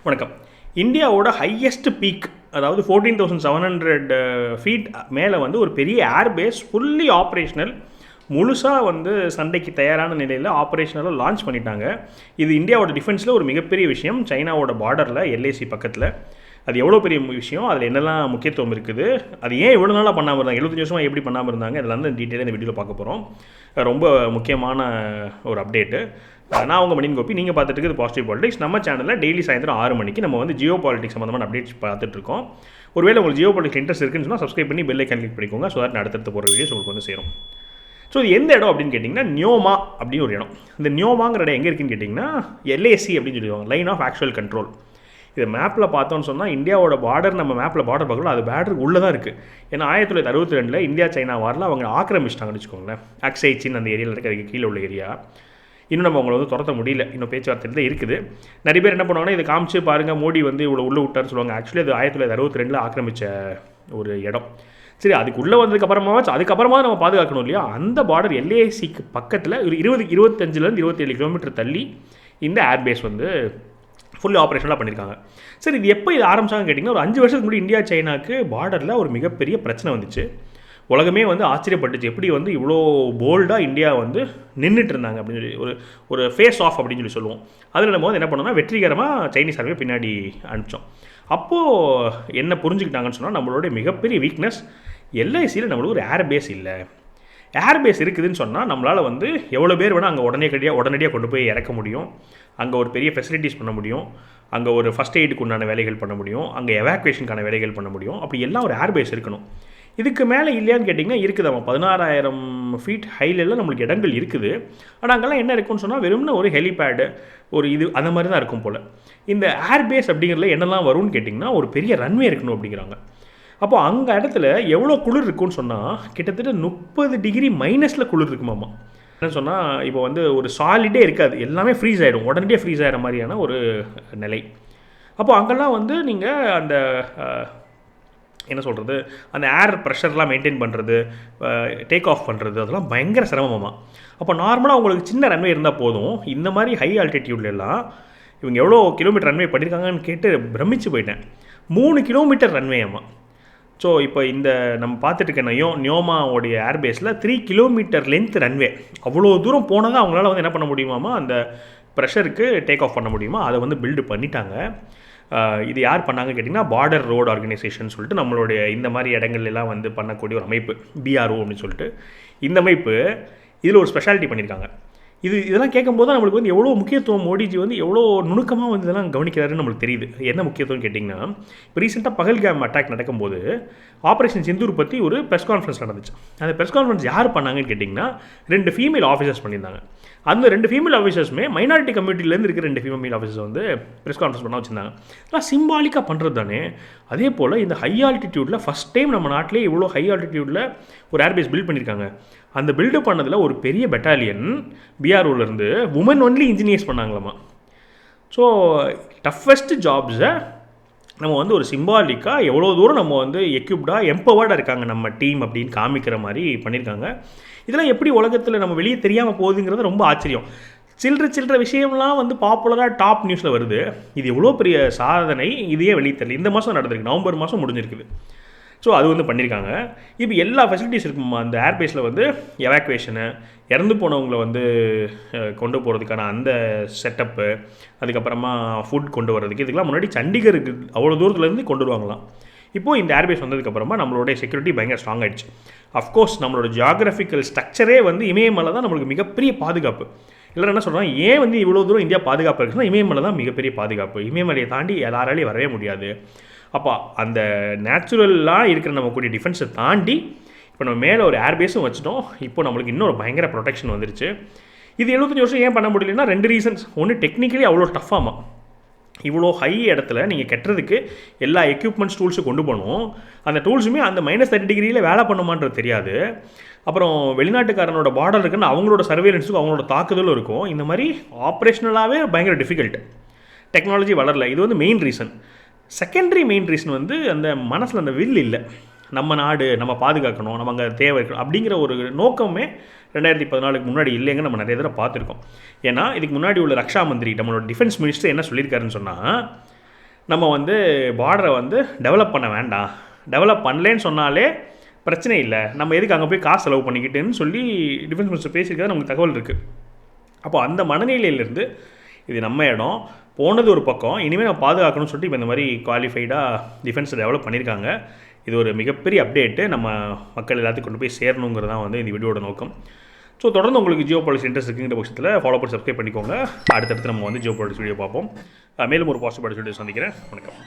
வணக்கம். இந்தியாவோட highest peak அதாவது 14,700 ஃபீட் மேலே வந்து ஒரு பெரிய ஏர்பேஸ் ஃபுல்லி ஆப்ரேஷனல், முழுசாக வந்து சண்டைக்கு தயாரான நிலையில் ஆப்ரேஷனலாக லான்ச் பண்ணிட்டாங்க. இது இந்தியாவோட டிஃபென்ஸில் ஒரு மிகப்பெரிய விஷயம். சைனாவோட பார்டரில் எல்ஏசி பக்கத்தில் அது எவ்வளோ பெரிய விஷயம், அதில் என்னெல்லாம் முக்கியத்துவம் இருக்குது, அது ஏன் இவ்வளோ நாளாக பண்ணாமல் இருந்தாங்க, 75 வருஷமாக எப்படி பண்ணாமல் இருந்தாங்க, இதெல்லாம் வந்து டீட்டெயிலாக இந்த வீடியோவில் பார்க்க போகிறோம். ரொம்ப முக்கியமான ஒரு அப்டேட்டு. நான் உங்கள் மணியன் கோபி, நீங்கள் பார்த்துட்டு இருக்குது பாசிட்டிவ் பாலிடிக்ஸ். நம்ம சேனலில் டெய்லி சாயந்தரம் 6 மணிக்கு நம்ம வந்து ஜியோ பாலிடிக்ஸ் சம்மந்தமான அப்டேட்ஸ் பார்த்துட்ருக்கோம். ஒருவேளை உங்களுக்கு ஜியோ பாலிடிக்ஸ் இன்ட்ரெஸ்ட் இருக்குன்னு சொன்னால் சப்ஸ்கிரைப் பண்ணி பெல் ஐக்கான் கிளிக் பண்ணிக்கோங்க. ஸோ தட் அடுத்தடுத்து போகிற வீடியோஸ் உங்களுக்கு வந்து சேரும். ஸோ இது எந்த இடம் அப்படின்னு கேட்டிங்கன்னா நியோமா அப்படின்னு ஒரு இடம். இந்த நியோமாங்கிற இடம் எங்கே இருக்குன்னு கேட்டிங்கன்னா எல்ஏசி அப்படின்னு சொல்லுவாங்க, லைன் ஆஃப் ஆக்சுவல் கண்ட்ரோல். இது மேப்பில் பார்த்தோன்னு சொன்னால் இந்தியாவோட பார்டர், நம்ம மேப்பில் பார்டர் பார்க்கலாம், அது பார்டருக்கு உள்ளே தான் இருக்குது. ஏன்னா 1962 இந்தியா சைனா வாரில் அவங்க ஆக்கிரமிச்சிட்டாங்கன்னு வச்சுக்கோங்களேன். அக்ஸை சின் அந்த ஏரியாவில் இருக்குது, அதுக்கு கீழே உள்ள ஏரியா. இன்னும் நம்ம அவங்கள வந்து துரத்த முடியல, இன்னும் பேச்சுவார்த்தையில் தான் இருக்குது. நிறைய பேர் என்ன பண்ணுவாங்கன்னா இதை காமிச்சு பாருங்கள், மோடி வந்து இவ்வளோ உள்ளே விட்டார்னு சொல்லுவாங்க. ஆக்சுவலி அது 1962 ஆக்கிரமித்த ஒரு இடம். சரி, அதுக்குள்ளே அதுக்கப்புறமா நம்ம பாதுகாக்கணும் இல்லையா? அந்த பார்டர் எல்ஏசிக்கு பக்கத்தில் ஒரு 25 27 கிலோமீட்டர் தள்ளி இந்த ஏர்பேஸ் வந்து ஃபுல்லி ஆப்ரேஷனலாக பண்ணியிருக்காங்க. சரி, இது எப்போ இது ஆரம்பிச்சாங்கன்னு கேட்டிங்கன்னா ஒரு 5 வருஷத்துக்கு முன்னாடி இந்தியா சைனாவுக்கு பார்டரில் ஒரு மிகப்பெரிய பிரச்சனை வந்துச்சு. உலகமே வந்து ஆச்சரியப்பட்டுச்சு, எப்படி வந்து இவ்வளோ போல்டாக இந்தியா வந்து நின்றுட்டு இருந்தாங்க அப்படின்னு சொல்லி ஒரு ஃபேஸ் ஆஃப் அப்படின்னு சொல்லுவோம். அதில் நம்ம வந்து என்ன பண்ணோம்னா வெற்றிகரமாக சைனீஸ் ஆர்மியை பின்னாடி அனுப்பிச்சோம். அப்போது என்ன புரிஞ்சுக்கிட்டாங்கன்னு சொன்னால் நம்மளோட மிகப்பெரிய வீக்னஸ் எல்ஐசியில் நம்மளுக்கு ஒரு ஏர்பேஸ் இல்லை. ஏர்பேஸ் இருக்குதுன்னு சொன்னால் நம்மளால் வந்து எவ்வளோ பேர் வேணால் அங்கே உடனடியாக கொண்டு போய் இறக்க முடியும், அங்கே ஒரு பெரிய ஃபெசிலிட்டிஸ் பண்ண முடியும், அங்கே ஒரு ஃபஸ்ட் எய்டுக்கு உண்டான வேலைகள் பண்ண முடியும், அங்கே எவாக்குவேஷனுக்கான வேலைகள் பண்ண முடியும். அப்படி எல்லாம் ஒரு ஏர்பேஸ் இருக்கணும். இதுக்கு மேலே இல்லையான்னு கேட்டிங்கன்னா இருக்குது. அவன் 16,000 ஃபீட் ஹைலெல்லாம் நம்மளுக்கு இடங்கள் இருக்குது. ஆனால் அங்கெல்லாம் என்ன இருக்குன்னு சொன்னால் வெறும்னா ஒரு ஹெலிபேடு, ஒரு இது அந்த மாதிரி தான் இருக்கும் போல். இந்த ஏர்பேஸ் அப்படிங்கிறதுல என்னெல்லாம் வரும்னு கேட்டிங்கன்னா ஒரு பெரிய ரன்வே இருக்கணும் அப்படிங்கிறாங்க. அப்போது அங்கே இடத்துல எவ்வளோ குளிர் இருக்குன்னு சொன்னால் கிட்டத்தட்ட 30 டிகிரி மைனஸில் குளிர் இருக்குமாம்மா. என்ன சொன்னால் இப்போ வந்து ஒரு சாலிடே இருக்காது, எல்லாமே ஃப்ரீஸ் ஆகிடும், உடனடியே ஃப்ரீஸ் ஆகிற மாதிரியான ஒரு நிலை. அப்போது அங்கெல்லாம் வந்து நீங்கள் அந்த என்ன சொல்கிறது, அந்த ஏர் ப்ரெஷர்லாம் மெயின்டைன் பண்ணுறது, டேக் ஆஃப் பண்ணுறது, அதெல்லாம் பயங்கர சிரமமாக. அப்போ நார்மலாக உங்களுக்கு சின்ன ரன்வே இருந்தால் போதும். இந்த மாதிரி ஹை ஆல்டிடியூட்லாம் இவங்க எவ்வளோ கிலோமீட்டர் ரன்வே பண்ணியிருக்காங்கன்னு கேட்டு பிரமிச்சு போயிட்டேன். 3 கிலோமீட்டர் ரன்வே அம்மா. ஸோ இப்போ இந்த நம்ம பார்த்துட்டு இருக்க நியோமாவோடைய ஏர்பேஸில் 3 கிலோமீட்டர் லென்த் ரன்வே. அவ்வளோ தூரம் போனால் தான் அவங்களால வந்து என்ன பண்ண முடியுமாமா, அந்த ப்ரெஷருக்கு டேக் ஆஃப் பண்ண முடியுமா, அதை வந்து பில்டு பண்ணிட்டாங்க. இது யார் பண்ணாங்க கேட்டிங்கன்னா பார்டர் ரோடு ஆர்கனைசேஷன் சொல்லிட்டு நம்மளுடைய இந்த மாதிரி இடங்கள்லாம் வந்து பண்ணக்கூடிய ஒரு அமைப்பு, பிஆர்ஓ அப்படின்னு சொல்லிட்டு இந்த அமைப்பு இதில் ஒரு ஸ்பெஷாலிட்டி பண்ணியிருக்காங்க. இதெல்லாம் கேட்கும்போது தான் நம்மளுக்கு வந்து எவ்வளோ முக்கியத்துவம், மோடிஜி வந்து எவ்வளோ நுணுக்கமாக வந்து இதெல்லாம் கவனிக்கிறாருன்னு நம்மளுக்கு தெரியுது. என்ன முக்கியத்துவம் கேட்டிங்கன்னா, இப்போ ரீசெண்டாக பகல்காம் அட்டாக் நடக்கும்போது ஆப்ரேஷன் சிந்தூர் பற்றி ஒரு ப்ரெஸ் கான்ஃபரன்ஸ் நடந்துச்சு. அந்த ப்ரெஸ் கான்ஃபரன்ஸ் யார் பண்ணாங்கன்னு கேட்டிங்கன்னா 2 ஃபீமேல் ஆஃபீஸர்ஸ் பண்ணியிருந்தாங்க. அந்த 2 ஃபீமேல் ஆஃபீஸர்ஸுமே மைனாரிட்டி கம்யூனிட்டிலேருந்து இருக்கிற 2 ஃபீமேல் ஆஃபீஸர்ஸ் வந்து ப்ரெஸ் கான்ஃபரன்ஸ் பண்ண வச்சுருந்தாங்க. அதெல்லாம் சிம்பாலிக்காக பண்ணுறது தானே. அதே போல் இந்த ஹை ஆல்டிடியூடில் ஃபஸ்ட் டைம் நம்ம நாட்டிலே இவ்வளோ ஹை ஆல்டிடியூடில் ஒரு ஏர்பேஸ் பில்ட் பண்ணியிருக்காங்க. அந்த பில்டு பண்ணதில் ஒரு பெரிய பெட்டாலியன் பிஆர்ஓலேருந்து உமன் ஒன்லி இன்ஜினியர்ஸ் பண்ணாங்களாமா. ஸோ டஃபஸ்ட் ஜாப்ஸை நம்ம வந்து ஒரு சிம்பாலிக்காக எவ்வளோ தூரம் நம்ம வந்து எக்யூப்டாக எம்பவர்டாக இருக்காங்க நம்ம டீம் அப்படின்னு காமிக்கிற மாதிரி பண்ணியிருக்காங்க. இதெல்லாம் எப்படி உலகத்தில் நம்ம வெளியே தெரியாமல் போகுதுங்கிறது ரொம்ப ஆச்சரியம். சில்லற விஷயம்லாம் வந்து பாப்புலராக டாப் நியூஸில் வருது. இது எவ்வளோ பெரிய சாதனை, இதையே வெளியே தெரியல. இந்த மாதம் நடந்திருக்கு, நவம்பர் மாதம் முடிஞ்சிருக்குது. ஸோ அது வந்து பண்ணியிருக்காங்க. இப்போ எல்லா ஃபெசிலிட்டிஸ் இருக்குமா அந்த ஏர்பேஸில் வந்து எவாக்குவேஷனு, இறந்து போனவங்களை வந்து கொண்டு போகிறதுக்கான அந்த செட்டப்பு, அதுக்கப்புறமா ஃபுட் கொண்டு வர்றதுக்கு, இதுக்கெல்லாம் முன்னாடி சண்டிகருக்கு அவ்வளோ தூரத்துலேருந்து கொண்டு வருவாங்களாம். இப்போது இந்த ஏர்பேஸ் வந்ததுக்கப்புறமா நம்மளோட செக்யூரிட்டி பயங்கர ஸ்ட்ராங் ஆகிடுச்சு. அஃப்கோர்ஸ் நம்மளோட ஜியாகிரபிக்கல் ஸ்ட்ரக்சரே வந்து இமயமலை தான் நம்மளுக்கு மிகப்பெரிய பாதுகாப்பு. இல்லை என்ன சொல்கிறாங்க, ஏன் வந்து இவ்வளோ தூரம் இந்தியா பாதுகாப்பு இருக்குன்னா இமயமலை தான் மிகப்பெரிய பாதுகாப்பு. இமயமலையை தாண்டி எல்லாராலையும் வரவே முடியாது. அப்போ அந்த நேச்சுரலாக இருக்கிற நம்ம கூடிய டிஃபென்ஸை தாண்டி இப்போ நம்ம மேலே ஒரு ஏர்பேஸும் வச்சுட்டோம். இப்போ நம்மளுக்கு இன்னொரு பயங்கர ப்ரொடெக்ஷன் வந்துருச்சு. இது 75 வருஷம் ஏன் பண்ண முடியலன்னா 2 ரீசன்ஸ். ஒன்று, டெக்னிக்கலி அவ்வளோ டஃப்பாமா. இவ்வளோ ஹை இடத்துல நீங்கள் கட்டுறதுக்கு எல்லா எக்யூப்மெண்ட்ஸ் டூல்ஸும் கொண்டு போகணும். அந்த டூல்ஸுமே அந்த -30 டிகிரியில் வேலை பண்ணுமான்றது தெரியாது. அப்புறம் வெளிநாட்டுக்காரனோட பார்டர் இருக்குன்னு அவங்களோட சர்வேலன்ஸுக்கும் அவங்களோட தாக்குதலும் இருக்கும். இந்த மாதிரி ஆப்ரேஷனலாகவே பயங்கர டிஃபிகல்ட். டெக்னாலஜி வளரல. இது வந்து main reason. Secondary main reason வந்து அந்த மனசில் அந்த வில் இல்லை. நம்ம நாடு நம்ம பாதுகாக்கணும், நம்ம அங்கே தேவை இருக்கணும் அப்படிங்கிற ஒரு நோக்கமே 2014 முன்னாடி இல்லைங்க நம்ம நிறைய தடவை பார்த்துருக்கோம். ஏன்னா இதுக்கு முன்னாடி உள்ள ரக்ஷா மந்திரி, நம்மளோட டிஃபென்ஸ் மினிஸ்டர் என்ன சொல்லியிருக்காருன்னு சொன்னால், நம்ம வந்து பார்டரை வந்து டெவலப் பண்ண வேண்டாம், டெவலப் பண்ணலேன்னு சொன்னாலே பிரச்சனை இல்லை, நம்ம எதுக்கு அங்கே போய் காசு செலவு பண்ணிக்கிட்டுன்னு சொல்லி டிஃபென்ஸ் மினிஸ்டர் பேசியிருக்கிறதா நமக்கு தகவல் இருக்குது. அப்போ அந்த மனநிலையிலேருந்து இது நம்ம இடம் போனது ஒரு பக்கம், இனிமேல் நம்ம பாதுகாக்கணும்னு சொல்லிட்டு இப்போ இந்த மாதிரி குவாலிஃபைடாக டிஃபென்ஸை டெவலப் பண்ணியிருக்காங்க. இது ஒரு மிகப்பெரிய அப்டேட்டு, நம்ம மக்கள் எல்லாத்துக்கும் கொண்டு போய் சேரணுங்கிறது தான் வந்து இந்த வீடியோட நோக்கம். ஸோ தொடர்ந்து உங்களுக்கு ஜியோ பாலிட்டிக்ஸ் இன்ட்ரெஸ்ட் இருக்குங்கிற பட்சத்தில் ஃபாலோ பண்ணி சப்ஸ்கிரைப் பண்ணிக்கோங்க. அடுத்தடுத்து நம்ம வந்து ஜியோ பாலிட்டிக்ஸ் வீடியோ பார்ப்போம். மேலும் ஒரு பாசிட்டிவ் வீடியோ சந்திக்கிறேன். வணக்கம்.